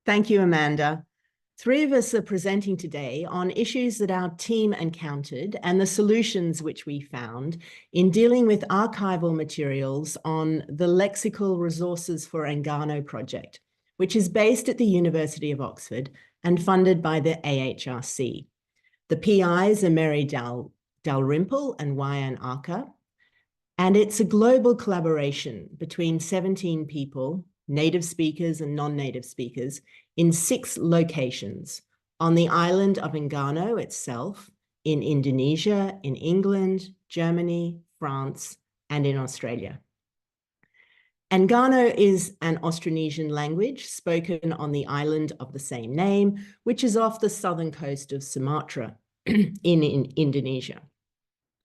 Thank you, Amanda. Three of us are presenting today on issues that our team encountered and the solutions which we found in dealing with archival materials on the Lexical Resources for Enggano project, which is based at the University of Oxford and funded by the AHRC. The PIs are Mary Dalrymple and Wayan Arca, and it's a global collaboration between 17 people, native speakers and non-native speakers, in 6 locations: on the island of Enggano itself, in Indonesia, in England, Germany, France, and in Australia. Enggano is an Austronesian language spoken on the island of the same name, which is off the southern coast of Sumatra in Indonesia.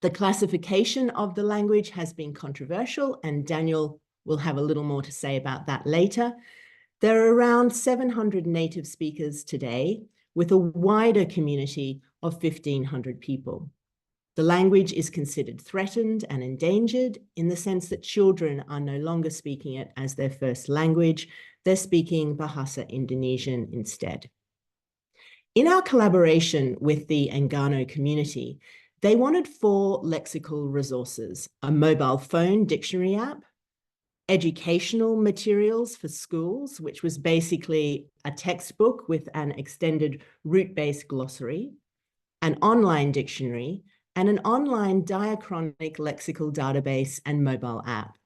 The classification of the language has been controversial, and Daniel will have a little more to say about that later. There are around 700 native speakers today, with a wider community of 1,500 people. The language is considered threatened and endangered in the sense that children are no longer speaking it as their first language. They're speaking Bahasa Indonesian instead. In our collaboration with the Enggano community, they wanted 4 lexical resources: a mobile phone dictionary app, educational materials for schools, which was basically a textbook with an extended root-based glossary, an online dictionary, and an online diachronic lexical database and mobile app,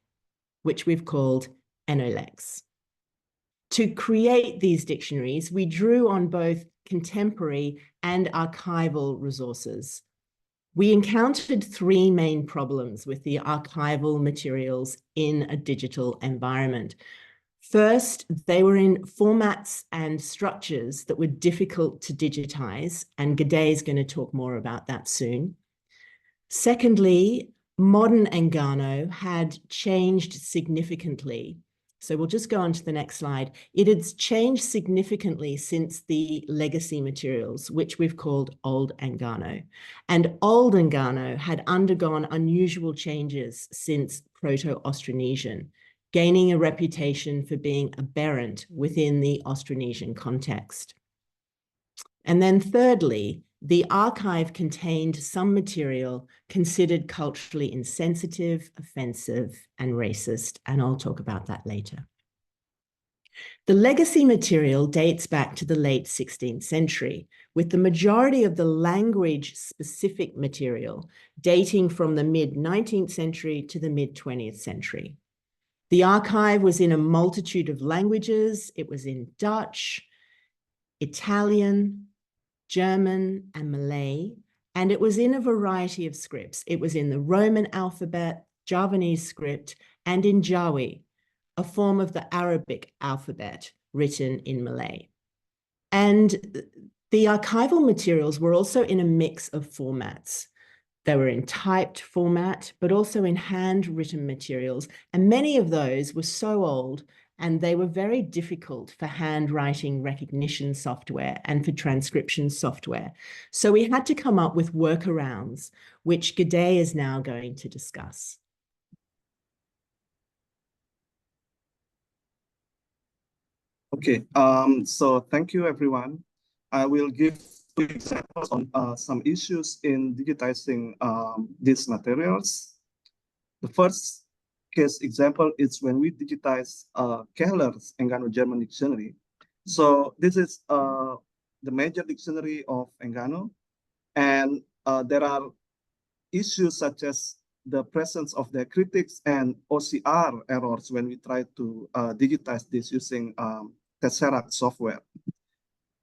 which we've called Enolex. To create these dictionaries, we drew on both contemporary and archival resources. We encountered 3 main problems with the archival materials in a digital environment. First, they were in formats and structures that were difficult to digitize, and Gede is going to talk more about that soon. Secondly, modern Enggano had changed significantly. So we'll just go on to the next slide. It has changed significantly since the legacy materials, which we've called Old Enggano. And Old Enggano had undergone unusual changes since Proto-Austronesian, gaining a reputation for being aberrant within the Austronesian context. And then thirdly, the archive contained some material considered culturally insensitive, offensive, and racist, and I'll talk about that later. The legacy material dates back to the late 16th century, with the majority of the language-specific material dating from the mid-19th century to the mid-20th century. The archive was in a multitude of languages. It was in Dutch, Italian, German, and Malay, and it was in a variety of scripts. It was in the Roman alphabet, Javanese script, and in Jawi, a form of the Arabic alphabet written in Malay. And the archival materials were also in a mix of formats. They were in typed format, but also in handwritten materials, and many of those were so old and they were very difficult for handwriting recognition software and for transcription software. So we had to come up with workarounds, which Gede is now going to discuss. Okay, so thank you, everyone. I will give 2 examples on some issues in digitizing these materials. The first case example is when we digitize Keller's Enggano German dictionary. So this is the major dictionary of Enggano, and there are issues such as the presence of the critics and OCR errors when we try to digitize this using Tesseract software.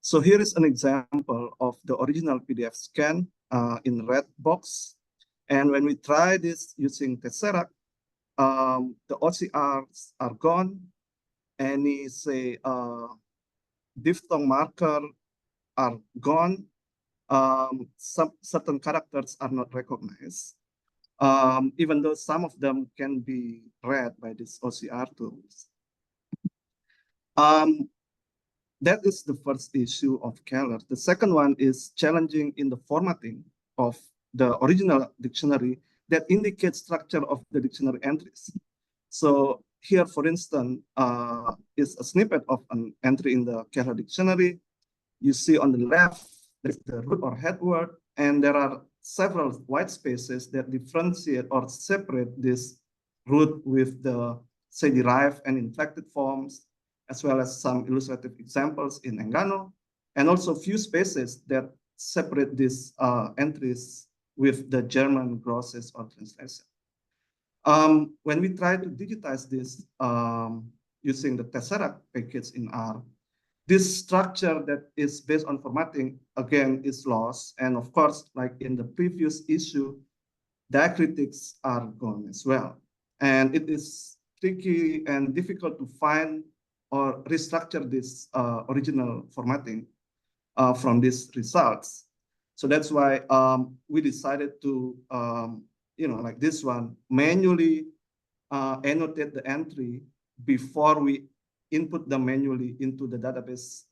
So here is an example of the original PDF scan in red box. And when we try this using Tesseract, the OCRs are gone. Any, say, diphthong marker are gone. Some certain characters are not recognized, even though some of them can be read by these OCR tools. That is the first issue of Keller. The second one is challenging in the formatting of the original dictionary that indicates structure of the dictionary entries. So here, for instance, is a snippet of an entry in the Kerala dictionary. You see on the left, there's the root or head word, and there are several white spaces that differentiate or separate this root with the, say, derived and inflected forms, as well as some illustrative examples in Enggano, and also few spaces that separate these entries with the German glosses or translation. When we try to digitize this using the Tesseract package in R, this structure that is based on formatting, again, is lost. And of course, like in the previous issue, diacritics are gone as well. And it is tricky and difficult to find or restructure this original formatting from these results. So that's why we decided to, like this one, manually annotate the entry before we input them manually into the database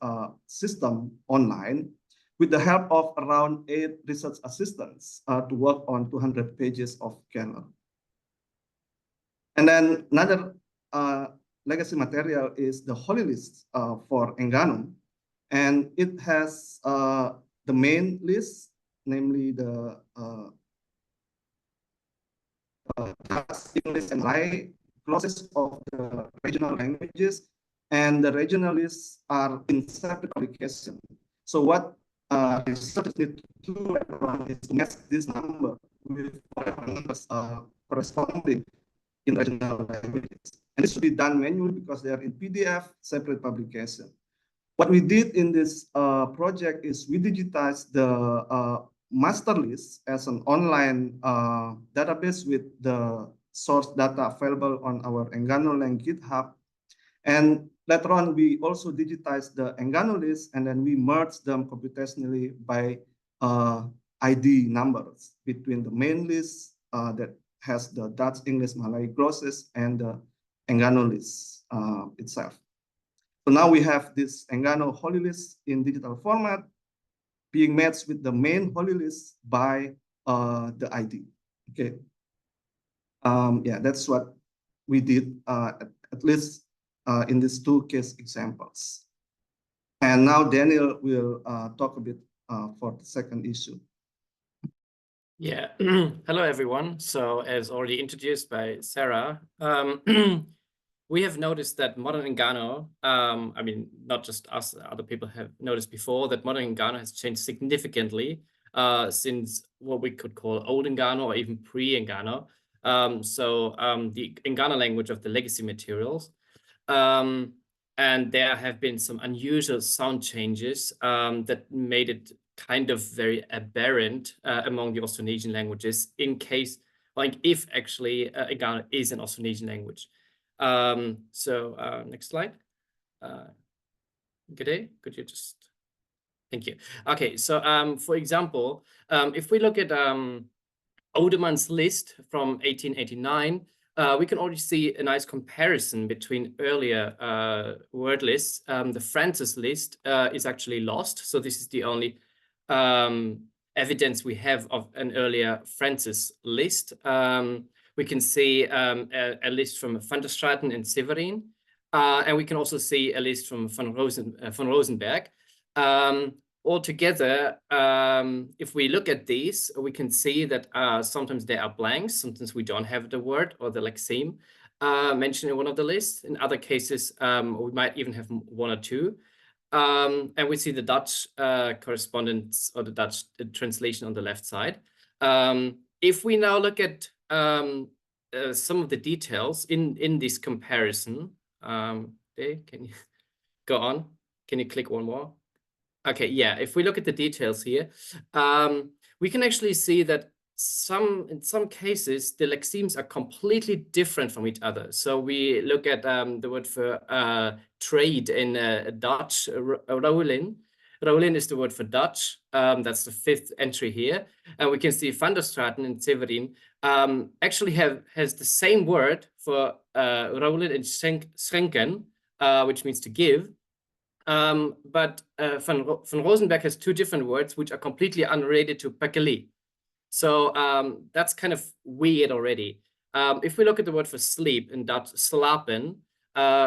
system online with the help of around 8 research assistants to work on 200 pages of kernel. And then another legacy material is the holy list for Enggano. And it has the main list, namely the English and Malay clauses of the regional languages, and the regional lists are in separate application. So what researchers need to do is to match this number with whatever numbers corresponding in regional languages. And this should be done manually because they are in PDF, separate publication. What we did in this project is we digitized the master list as an online database with the source data available on our Enggano Lang GitHub. And later on, we also digitized the Enggano list, and then we merged them computationally by ID numbers between the main list that has the Dutch, English, Malay glosses and the Enggano list itself. So now we have this Enggano holy list in digital format being matched with the main holy list by the ID. Okay. Yeah, that's what we did at least in these 2 case examples. And now Daniel will talk a bit for the second issue. Yeah, hello everyone. So as already introduced by Sarah, we have noticed that modern Enggano, I mean, not just us, other people have noticed before that modern Enggano has changed significantly since what we could call old Enggano or even pre-Enggano. The Enggano language of the legacy materials. And there have been some unusual sound changes that made it kind of very aberrant among the Austronesian languages in case, like if actually Enggano is an Austronesian language. Next slide. Gede, could you just, thank you. Okay, so for example, if we look at Oderman's list from 1889, we can already see a nice comparison between earlier word lists. The Francis list is actually lost. So this is the only evidence we have of an earlier Francis list. We can see a list from Van der Straten and Severin. And we can also see a list from van Rosenberg. Altogether, if we look at these, we can see that sometimes there are blanks, sometimes we don't have the word or the lexeme mentioned in one of the lists. In other cases, we might even have 1 or 2. And we see the Dutch correspondence or the Dutch translation on the left side. If we now look at some of the details in this comparison, can you go on? Can you click one more? Okay, yeah, if we look at the details here, we can actually see that in some cases, the lexemes are completely different from each other. So we look at the word for trade in Dutch, Rowlin. Rowlin is the word for Dutch. That's the 5th entry here. And we can see Van der Straten and Severin actually has the same word for Rowlin and schenken, which means to give. But van Rosenberg has 2 different words, which are completely unrelated to Pekeli. So that's kind of weird already. If we look at the word for sleep in Dutch, slapen,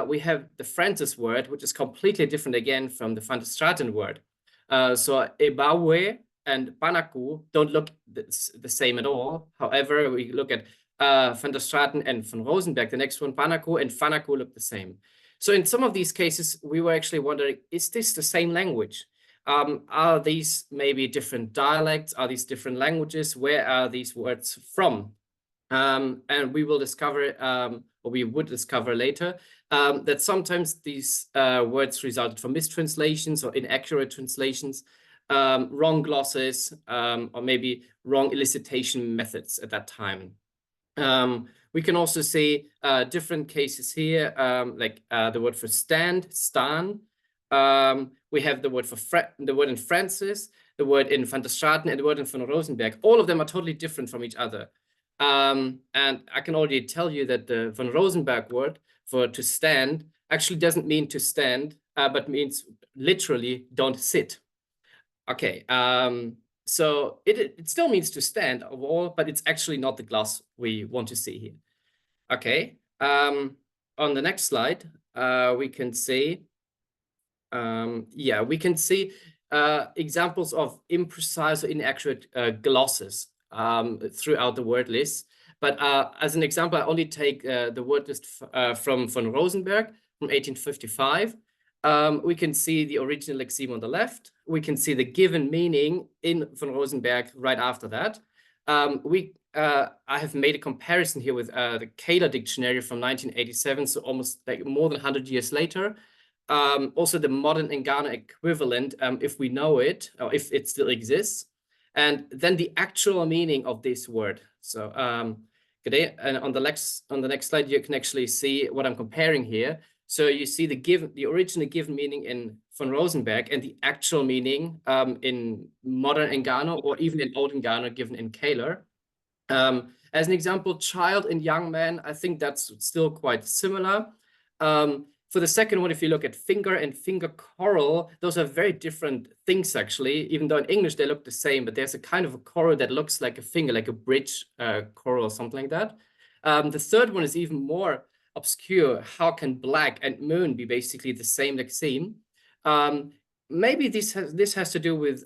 we have the Francis word, which is completely different again from the Van der Straten word. So ebawe and panaku don't look the same at all. However, we look at Van der Straten and Van Rosenberg, the next one, panaku and fanaku look the same. So in some of these cases, we were actually wondering, is this the same language? Are these maybe different dialects? Are these different languages? Where are these words from? And we will discover, or we would discover later, that sometimes these words resulted from mistranslations or inaccurate translations, wrong glosses, or maybe wrong elicitation methods at that time. We can also see different cases here, like the word for stand, stan. We have the word for the word in Francis, the word in Van der Straten, and the word in Van Rosenberg. All of them are totally different from each other. And I can already tell you that the Van Rosenberg word for to stand actually doesn't mean to stand, but means literally don't sit. Okay, so it still means to stand overall, but it's actually not the gloss we want to see here. Okay, on the next slide, we can see, we can see examples of imprecise or inaccurate glosses throughout the word list. But as an example, I only take the word list from Van Rosenberg from 1855. We can see the original lexeme on the left. We can see the given meaning in Van Rosenberg right after that. I have made a comparison here with the Kaler dictionary from 1987, so almost like more than 100 years later. Also the modern Enggano equivalent, if we know it, or if it still exists. And then the actual meaning of this word. So Gede, and on the next slide, you can actually see what I'm comparing here. So you see the original given meaning in Van Rosenberg and the actual meaning in modern Enggano, or even in old Enggano given in Kaler. As an example, child and young man, I think that's still quite similar. For the second one, if you look at finger and finger coral, those are very different things, actually, even though in English they look the same, but there's a kind of a coral that looks like a finger, like a bridge coral or something like that. The third one is even more obscure. How can black and moon be basically the same lexeme? Maybe this has to do with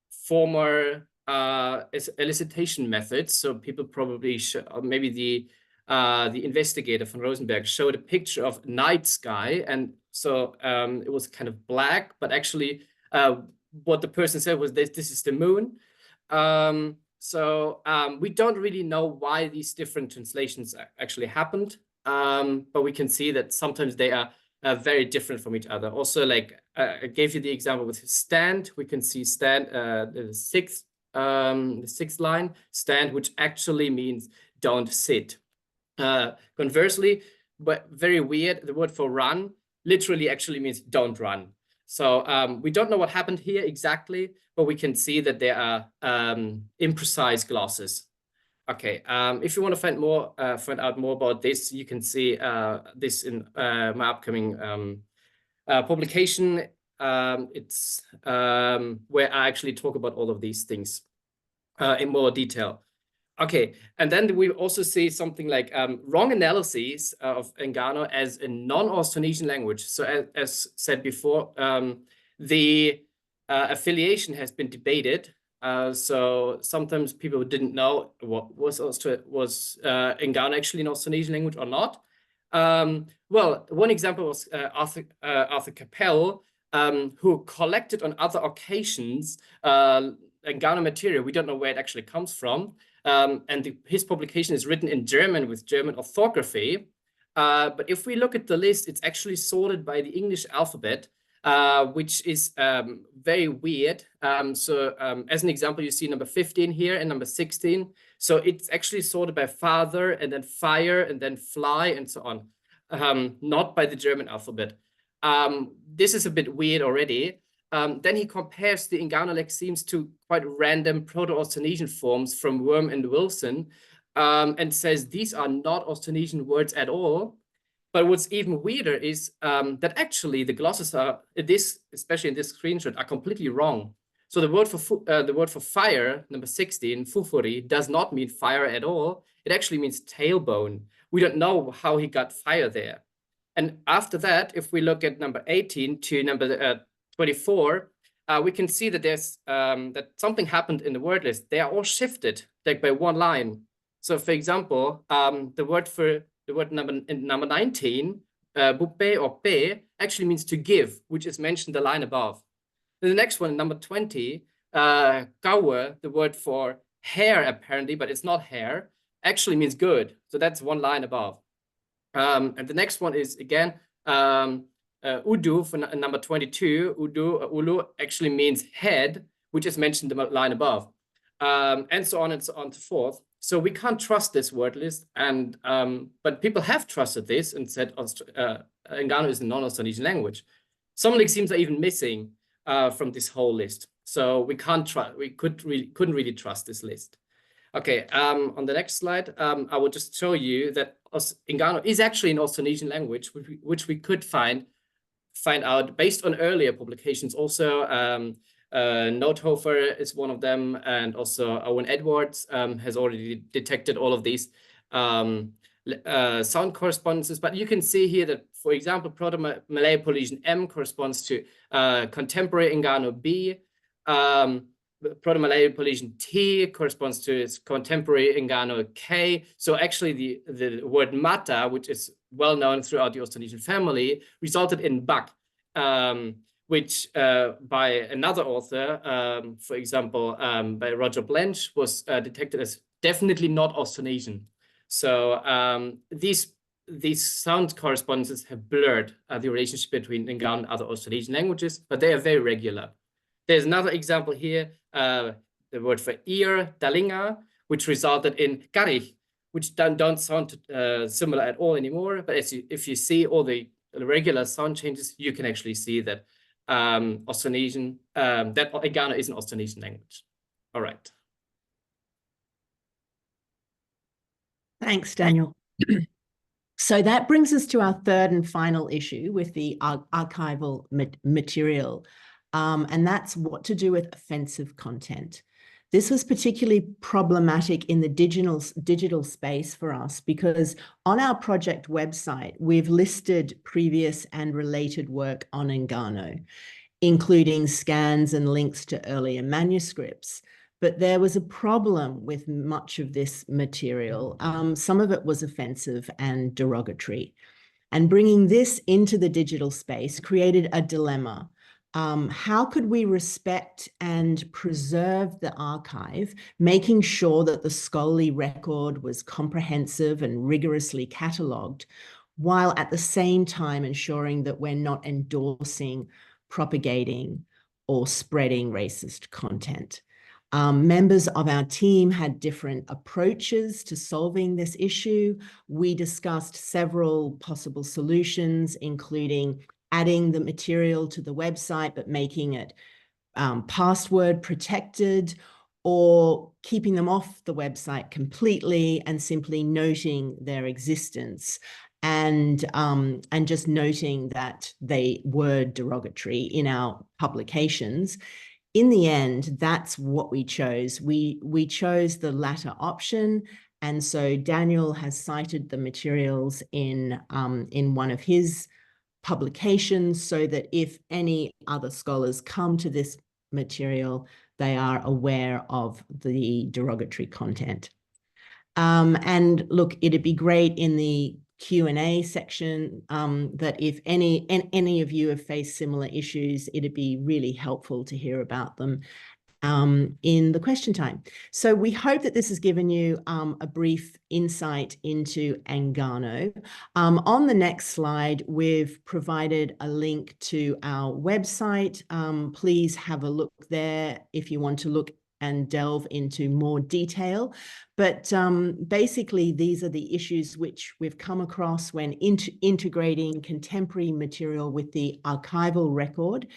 former elicitation methods. So people probably maybe the investigator von Rosenberg showed a picture of night sky, and so it was kind of black, but actually what the person said was this is the moon. We don't really know why these different translations actually happened, but we can see that sometimes they are very different from each other. Also, like I gave you the example with stand, we can see stand, the sixth line, stand, which actually means don't sit. Conversely, but very weird, the word for run literally actually means don't run. So we don't know what happened here exactly, but we can see that there are imprecise glosses. Okay, if you want to find out more about this, you can see this in my upcoming publication. It's where I actually talk about all of these things in more detail. Okay, and then we also see something like wrong analyses of Enggano as a non-Austronesian language. So as said before, the affiliation has been debated. So sometimes people didn't know what was Enggano actually an Austronesian language or not. Well, one example was Arthur Capel, who collected on other occasions Enggano material. We don't know where it actually comes from. And his publication is written in German with German orthography. But if we look at the list, it's actually sorted by the English alphabet, which is very weird. As an example, you see number 15 here and number 16. So it's actually sorted by father and then fire and then fly and so on, not by the German alphabet. This is a bit weird already. Then he compares the Enggano lexemes to quite random Proto-Austronesian forms from Worm and Wilson, and says these are not Austronesian words at all. But what's even weirder is that actually the glosses are, especially in this screenshot, are completely wrong. So the word for fire, number 16, fufuri, does not mean fire at all. It actually means tailbone. We don't know how he got fire there. And after that, if we look at number 18 to number 24, we can see that there's that something happened in the word list. They are all shifted like by one line. So for example, the word number 19, bupe or pe, actually means to give, which is mentioned the line above. The next one, number 20, kawe, the word for hair apparently, but it's not hair, actually means good. So that's one line above. And the next one is again, udu for number 22, ulu actually means head, which is mentioned the line above. And so on and so forth. So we can't trust this word list, and but people have trusted this and said Enggano is a non-Austronesian language. Some lexemes are even missing from this whole list, so we couldn't really trust this list. Okay, on the next slide, I will just show you that Enggano is actually an Austronesian language, which we could find out based on earlier publications. Also, Nothofer is one of them, and also Owen Edwards has already detected all of these sound correspondences. But you can see here that, for example, Proto-Malay-Polynesian M corresponds to contemporary Enggano B. Proto-Malay-Polynesian T corresponds to its contemporary Enggano K. So actually the word mata, which is well known throughout the Austronesian family, resulted in bak, which by another author, for example, by Roger Blanche, was detected as definitely not Austronesian. So these sound correspondences have blurred the relationship between Enggano and other Austronesian languages, but they are very regular. There's another example here, the word for ear, dalinga, which resulted in karih, which don't sound similar at all anymore. But if you see all the regular sound changes, you can actually see that Austronesian, that Enggano is an Austronesian language. All right. Thanks, Daniel. So that brings us to our third and final issue with the archival material, and that's what to do with offensive content. This was particularly problematic in the digital space for us because on our project website, we've listed previous and related work on Enggano, including scans and links to earlier manuscripts. But there was a problem with much of this material. Some of it was offensive and derogatory. And bringing this into the digital space created a dilemma. How could we respect and preserve the archive, making sure that the scholarly record was comprehensive and rigorously catalogued, while at the same time ensuring that we're not endorsing, propagating, or spreading racist content? Members of our team had different approaches to solving this issue. We discussed several possible solutions, including adding the material to the website, but making it password protected, or keeping them off the website completely and simply noting their existence, and just noting that they were derogatory in our publications. In the end, that's what we chose. We chose the latter option. And so Daniel has cited the materials in one of his publications so that if any other scholars come to this material, they are aware of the derogatory content. And look, it'd be great in the Q&A section that if any of you have faced similar issues, it'd be really helpful to hear about them in the question time. So we hope that this has given you a brief insight into Enggano. On the next slide, we've provided a link to our website. Please have a look there if you want to look and delve into more detail. But basically, these are the issues which we've come across when integrating contemporary material with the archival record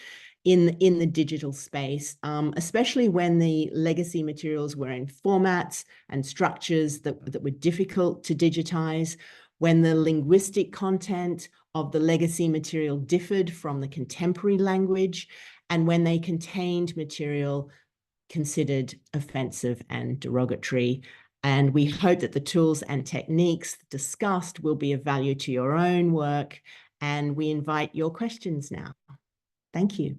in the digital space, especially when the legacy materials were in formats and structures that were difficult to digitize. when the linguistic content of the legacy material differed from the contemporary language, and when they contained material considered offensive and derogatory. And we hope that the tools and techniques discussed will be of value to your own work, and we invite your questions now. Thank you.